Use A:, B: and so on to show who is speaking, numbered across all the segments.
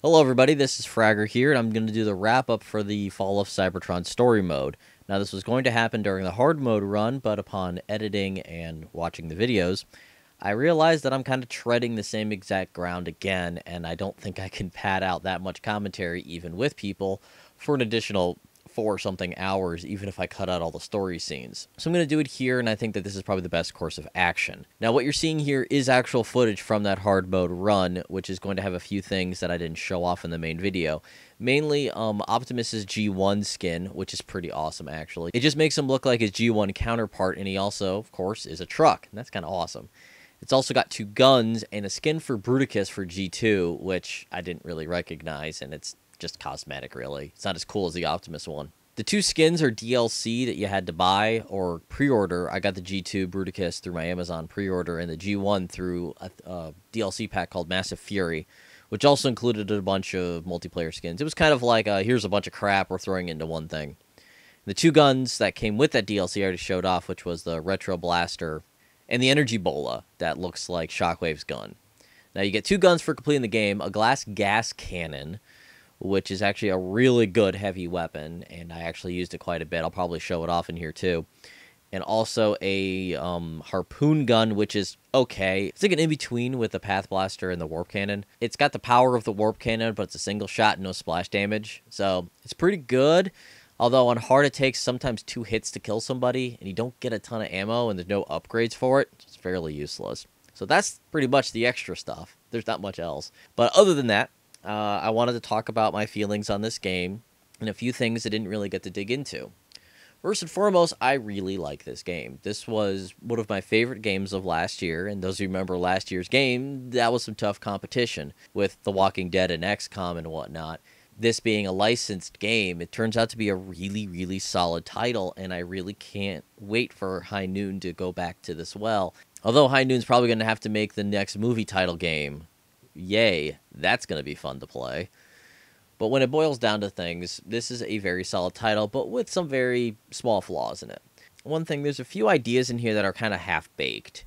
A: Hello everybody, this is Fragger here, and I'm going to do the wrap-up for the Fall of Cybertron story mode. Now this was going to happen during the hard mode run, but upon editing and watching the videos, I realized that I'm kind of treading the same exact ground again, and I don't think I can pad out that much commentary, even with people, for an additional 4-something hours, even if I cut out all the story scenes. So I'm going to do it here, and I think that this is probably the best course of action. Now, what you're seeing here is actual footage from that hard mode run, which is going to have a few things that I didn't show off in the main video. Mainly, Optimus's G1 skin, which is pretty awesome, actually. It just makes him look like his G1 counterpart, and he also, of course, is a truck, and that's kind of awesome. It's also got 2 guns and a skin for Bruticus for G2, which I didn't really recognize, and it's just cosmetic, really. It's not as cool as the Optimus one. The 2 skins are DLC that you had to buy or pre-order. I got the G2 Bruticus through my Amazon pre-order, and the G1 through a DLC pack called Massive Fury, which also included a bunch of multiplayer skins. It was kind of like, here's a bunch of crap we're throwing into one thing. The 2 guns that came with that DLC I already showed off, which was the Retro Blaster and the Energy Bola that looks like Shockwave's gun. Now you get 2 guns for completing the game, a glass gas cannon, which is actually a really good heavy weapon, and I actually used it quite a bit. I'll probably show it off in here too. And also a harpoon gun, which is okay. It's like an in-between with the Path Blaster and the Warp Cannon. It's got the power of the Warp Cannon, but it's a single shot, no splash damage. So it's pretty good, although on hard it takes sometimes 2 hits to kill somebody, and you don't get a ton of ammo, and there's no upgrades for it. It's fairly useless. So that's pretty much the extra stuff. There's not much else. But other than that, I wanted to talk about my feelings on this game and a few things I didn't really get to dig into. First and foremost, I really like this game. This was one of my favorite games of last year, and those who remember last year's game, that was some tough competition with The Walking Dead and XCOM and whatnot. This being a licensed game, it turns out to be a really, really solid title, and I really can't wait for High Noon to go back to this well. Although High Noon's probably going to have to make the next movie title game. Yay, that's going to be fun to play. But when it boils down to things, this is a very solid title, but with some very small flaws in it. One thing, there's a few ideas in here that are kind of half-baked.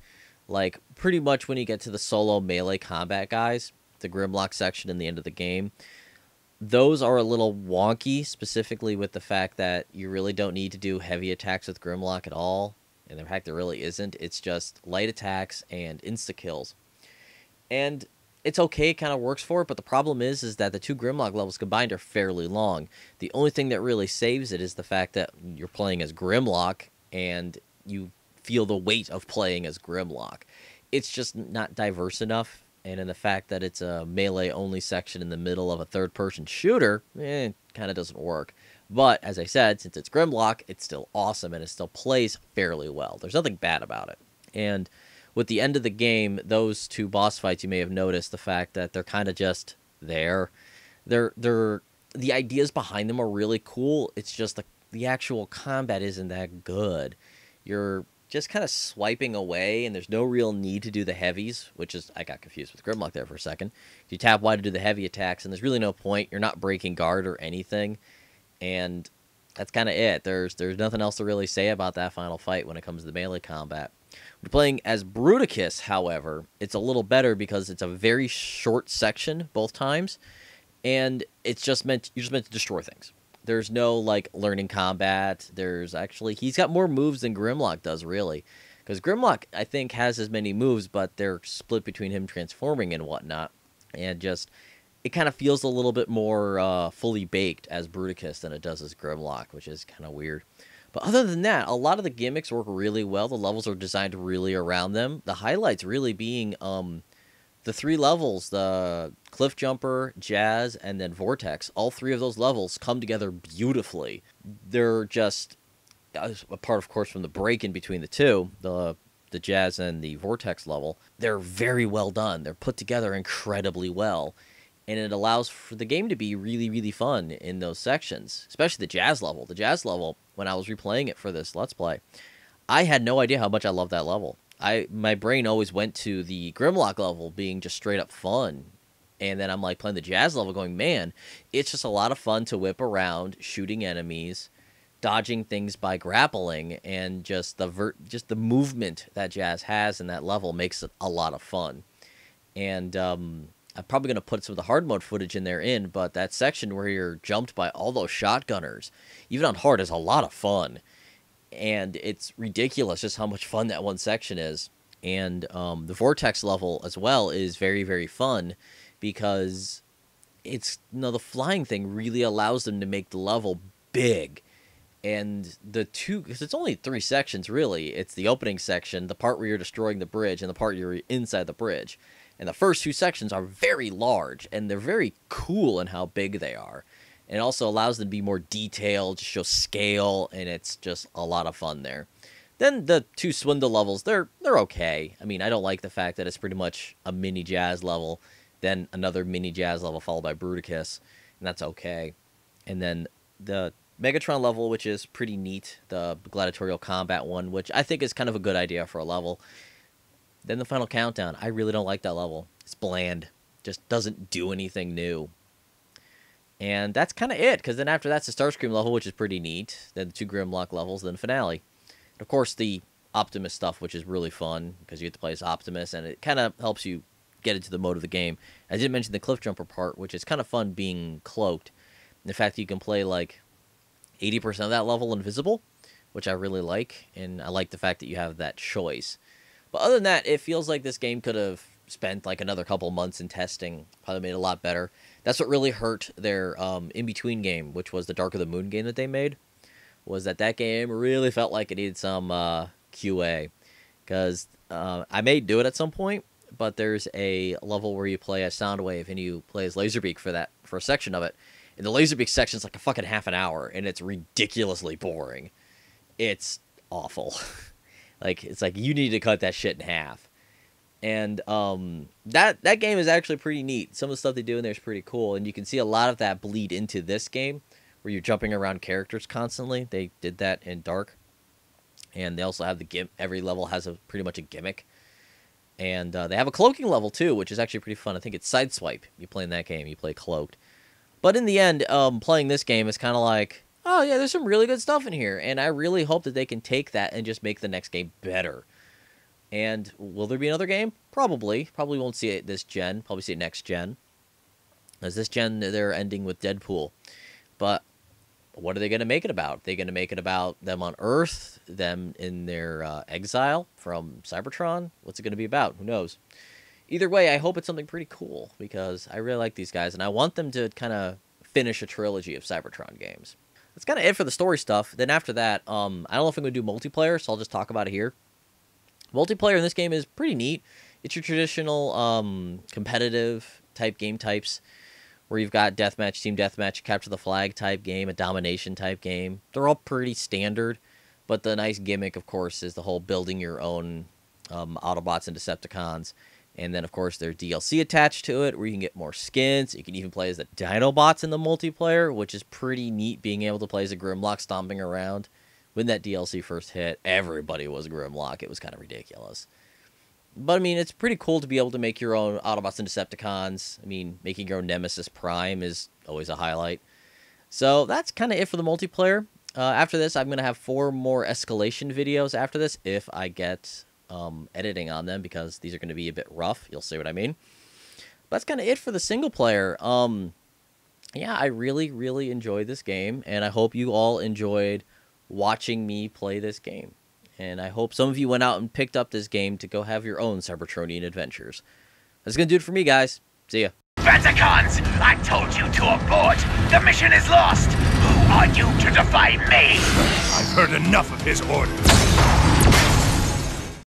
A: Like, pretty much when you get to the solo melee combat guys, the Grimlock section in the end of the game, those are a little wonky, specifically with the fact that you really don't need to do heavy attacks with Grimlock at all. And in fact, there really isn't. It's just light attacks and insta-kills. And it's okay, it kind of works for it, but the problem is that the 2 Grimlock levels combined are fairly long. The only thing that really saves it is the fact that you're playing as Grimlock, and you feel the weight of playing as Grimlock. It's just not diverse enough, and in the fact that it's a melee-only section in the middle of a third-person shooter, kind of doesn't work. But, as I said, since it's Grimlock, it's still awesome, and it still plays fairly well. There's nothing bad about it. And with the end of the game, those 2 boss fights, you may have noticed the fact that they're kind of just there. The ideas behind them are really cool. It's just the actual combat isn't that good. You're just kind of swiping away, and there's no real need to do the heavies, which is, I got confused with Grimlock there for a second. You tap Y to do the heavy attacks, and there's really no point. You're not breaking guard or anything, and that's kind of it. There's nothing else to really say about that final fight when it comes to the melee combat. When playing as Bruticus, however, it's a little better because it's a very short section both times, and you're just meant to destroy things. There's no, like, learning combat. He's got more moves than Grimlock does, really. Because Grimlock, I think, has as many moves, but they're split between him transforming and whatnot. And it kind of feels a little bit more fully baked as Bruticus than it does as Grimlock, which is kind of weird. But other than that, a lot of the gimmicks work really well. The levels are designed really around them. The highlights really being the 3 levels, the Cliff Jumper, Jazz, and then Vortex. All 3 of those levels come together beautifully. They're just, apart of course from the break in between the 2, the Jazz and the Vortex level, they're very well done. They're put together incredibly well. And it allows for the game to be really, really fun in those sections, especially the Jazz level. The Jazz level, when I was replaying it for this Let's Play, I had no idea how much I loved that level. My brain always went to the Grimlock level being just straight up fun. And then I'm like playing the Jazz level going, man, it's just a lot of fun to whip around, shooting enemies, dodging things by grappling, and just the movement that Jazz has in that level makes it a lot of fun. And I'm probably going to put some of the hard mode footage in there but that section where you're jumped by all those shotgunners, even on hard, is a lot of fun. And it's ridiculous just how much fun that one section is. And the Vortex level as well is very, very fun because it's, the flying thing really allows them to make the level big. And because it's only 3 sections, really. It's the opening section, the part where you're destroying the bridge, and the part you're inside the bridge. And the first 2 sections are very large, and they're very cool in how big they are. And it also allows them to be more detailed, to show scale, and it's just a lot of fun there. Then the 2 Swindle levels, they're okay. I mean, I don't like the fact that it's pretty much a mini Jazz level, then another mini Jazz level followed by Bruticus, and that's okay. And then the Megatron level, which is pretty neat, the gladiatorial combat one, which I think is kind of a good idea for a level. Then the Final Countdown, I really don't like that level. It's bland, just doesn't do anything new. And that's kind of it, because then after that's the Starscream level, which is pretty neat. Then the 2 Grimlock levels, then finale. And of course, the Optimus stuff, which is really fun, because you get to play as Optimus, and it kind of helps you get into the mode of the game. I did mention the Cliff Jumper part, which is kind of fun being cloaked. And the fact that you can play, like, 80% of that level invisible, which I really like, and I like the fact that you have that choice. But other than that, it feels like this game could have spent like another couple months in testing, probably made it a lot better. That's what really hurt their in-between game, which was the Dark of the Moon game that they made, was that game really felt like it needed some QA. Because I may do it at some point, but there's a level where you play as Soundwave and you play as Laserbeak for a section of it. And the Laserbeak section is like a fucking half an hour, and it's ridiculously boring. It's awful. It's like you need to cut that shit in half. And that game is actually pretty neat. Some of the stuff they do in there is pretty cool, and you can see a lot of that bleed into this game, where you're jumping around characters constantly. They did that in Dark, and they also have every level has pretty much a gimmick. And they have a cloaking level too, which is actually pretty fun. I think it's Sideswipe. You play in that game, you play cloaked. But in the end, playing this game is kind of like, oh yeah, there's some really good stuff in here, and I really hope that they can take that and just make the next game better. And will there be another game? Probably. Probably won't see it this gen. Probably see it next gen. As this gen, they're ending with Deadpool. But what are they going to make it about? Are they going to make it about them on Earth? Them in their exile from Cybertron? What's it going to be about? Who knows? Either way, I hope it's something pretty cool, because I really like these guys, and I want them to kind of finish a trilogy of Cybertron games. That's kind of it for the story stuff. Then after that, I don't know if I'm going to do multiplayer, so I'll just talk about it here. Multiplayer in this game is pretty neat. It's your traditional competitive type game types, where you've got deathmatch, team deathmatch, capture the flag type game, a domination type game. They're all pretty standard, but the nice gimmick, of course, is the whole building your own Autobots and Decepticons. And then, of course, there's DLC attached to it, where you can get more skins. You can even play as the Dinobots in the multiplayer, which is pretty neat, being able to play as a Grimlock stomping around. When that DLC first hit, everybody was Grimlock. It was kind of ridiculous. But, I mean, it's pretty cool to be able to make your own Autobots and Decepticons. I mean, making your own Nemesis Prime is always a highlight. So, that's kind of it for the multiplayer. After this, I'm going to have 4 more escalation videos after this, if I get editing on them, because these are going to be a bit rough. You'll see what I mean. But that's kind of it for the single player. Yeah, I really, really enjoyed this game, and I hope you all enjoyed watching me play this game. And I hope some of you went out and picked up this game to go have your own Cybertronian adventures. That's going to do it for me, guys. See ya.
B: Vanticons, I told you to abort. The mission is lost. Who are you to defy me?
C: I've heard enough of his orders.